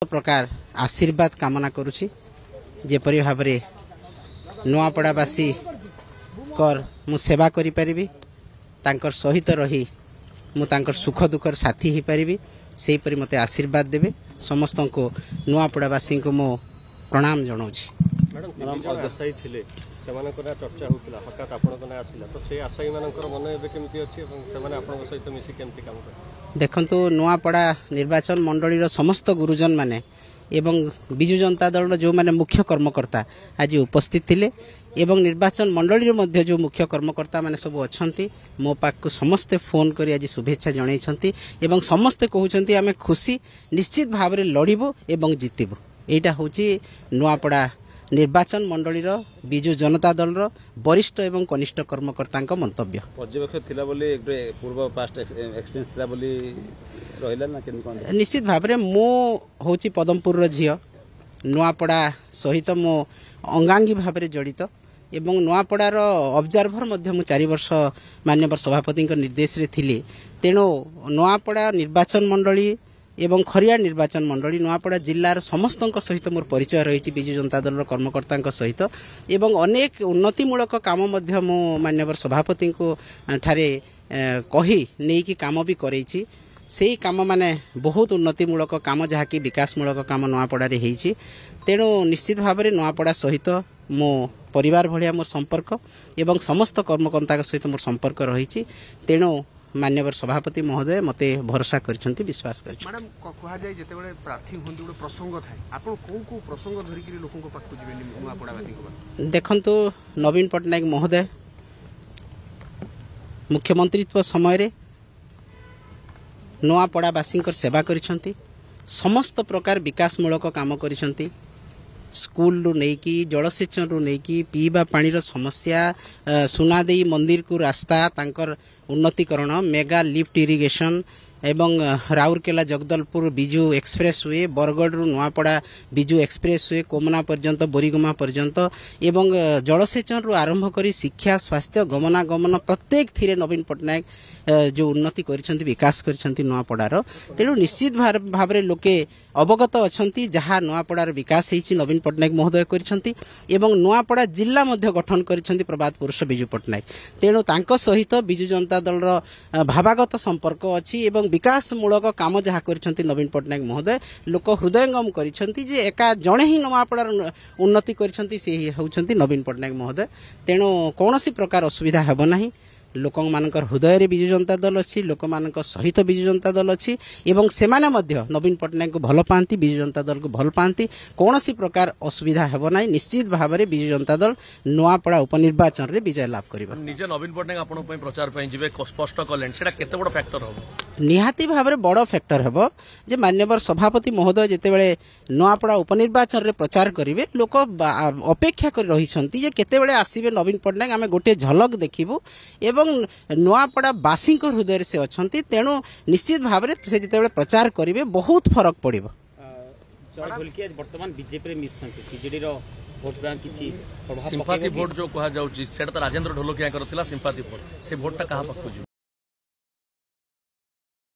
प्रकार आशीर्वाद कामना करुछि जेपरि भाबरे नुआपड़ावासी कर मु सेवा करि परिबी तांकर सहित रही मु तांकर सुख दुखर साथी ही परिबी सेही परि मते आशीर्वाद देबे समस्त को नुआपड़ावासी को मो प्रणाम जणाउछि। मैडम अदसाई थिले सेमानकर चर्चा होतिला हठात आपन कोना आसिला तो से आसाई मानकर मन एबे केमति अछि एवं सेमाने आपन सहित मिसी केमति काम कर देखंतु नुआपड़ा निर्वाचन मंडली रो समस्त गुरुजन माने एवं बिजु जनता दल जो माने मुख्य कर्मकर्ता आज उपस्थित थिले एवं निर्वाचन मंडली मध्य जो मुख्य कर्मकर्ता माने सब अछंती मो पाक को समस्त फोन करी आज शुभेच्छा जणाइछंती एवं समस्त कहउछंती आमे खुशी निश्चित भाव रे लड़िबो एवं जितिबो। एटा होची नुआपड़ा निर्वाचन मंडली बिजु जनता दल वरिष्ठ एवं कनिष्ठ कर्मकर्ता मंतव्य पर्यवेक्षक थिला बोली पूर्व पास्ट एक्सपीरियंस थिला बोली रहिला ना केन कोन निश्चित भाव रे मो होची पदमपुर रो झियो नुआपड़ा सहित मो अंगांगी भाव रे जड़ित एवं नुआपड़ार ऑब्जर्वर मध्य मु 4 वर्ष माननीय सभापति निर्देश रे थिली तेणु नुआपड़ा निर्वाचन मंडली एवं खरिया निर्वाचन मंडली नुआपड़ा जिल्लार समस्त सहित मोर परिचय रही बिजु जनता दल कर्मकर्ता सहित एवं अनेक उन्नतिमूलक काम मध्य मो माननीय सभापति को ठारे कही नहीं कि काम भी करैछि से काम माने बहुत उन्नतिमूलक काम जहाँकि विकासमूलक काम नुआपड़ा रे हेछि तेणु निश्चित भाव में नुआपड़ा सहित मो परिवार भलिया मोर संपर्क एवं समस्त कर्मकर्ता सहित मोर संपर्क रही तेणु माननीय सभापति महोदय मते भरोसा करछंती विश्वास करछ। मैडम कहा जाय जते बळे प्रार्थी होंदु गोटे प्रसंग थाए आपण को प्रसंग धरि कि लोकन को पाखु जिवे नुआपड़ावासी को देखंतु नवीन पटनायक महोदय मुख्यमंत्रीत्व समय रे नुआपड़ावासी सेवा करिसंती समस्त प्रकार विकासमूलक काम करिसंती स्कूल रु नहीं कि जलसेचन रु नहीं कि पीवा पानी रो समस्या सुनादेई मंदिर को रास्ता तांकर उन्नतिकरण मेगा लिफ्ट इरिगेशन एवं राउरकेला जगदलपुर बिजु एक्सप्रेस वे बरगढ़ रु नुआपड़ा बिजु एक्सप्रेस वे कोमना पर्यंत बोरीगुमा पर्यंत एवं जलसेचन रु आरंभ करी शिक्षा स्वास्थ्य गमनागमन प्रत्येक थिरे नवीन पटनायक जो उन्नति करिसंती विकास करिसंती नुआपड़ार तेणु निश्चित भाव रे लोके अवगत अछंती जहाँ नुआपड़ार विकास हेछि नवीन पटनायक महोदय करिसंती एवं नुआपड़ा जिला मध्य गठन करिसंती प्रभात पुरुष बिजु पटनायक तेणु तांको सहित बिजु जनता दल भावागत संपर्क अछि एवं विकासमूलक काम जहाँ करिसंती नवीन पटनायक महोदय लोक हृदयंगम करिसंती जे एका जणे ही नुआपड़ार उन्नति करिसंती से होउछंती नवीन पटनायक महोदय तेणु कोनोसी प्रकार असुविधा हेबो नाही लोक मानकर हृदय रे बिजु जनता दल अछि लोक मानक सहित बिजु जनता दल अछि एवं सेमाने मध्य नवीन पटनायक को भल पांती बिजु जनता दल को भल पांती कोनोसी प्रकार असुविधा हेबो नाही निश्चित भाव रे बिजु जनता दल नुआपड़ा उपनिर्वाचन रे विजय लाभ करिबा। निजे नवीन पटनायक आपन पय प्रचार पय जिवे स्पष्ट कलेन सेटा केते बड़ फैक्टर हो निहाती भाव रे बड़ फैक्टर हेबो जे माननीय सभापति महोदय जेते बेले नुआपड़ा उपनिर्वाचन रे प्रचार करिवे लोक अपेक्षा कर रही छंती जे केते बेले आसीबे नवीन पटनायक आमे गोटे झलक देखिबु एवं नुआपड़ा बासी हृदय से अच्छा तेणु निश्चित भाव में से जिते प्रचार करेंगे बहुत फरक पड़ो। सिंपाथी भोट जो कह जाउची सेटा तो राजेंद्र ढोलकिया करथिला सिंपाथी भोट से भोटा कहा पाखु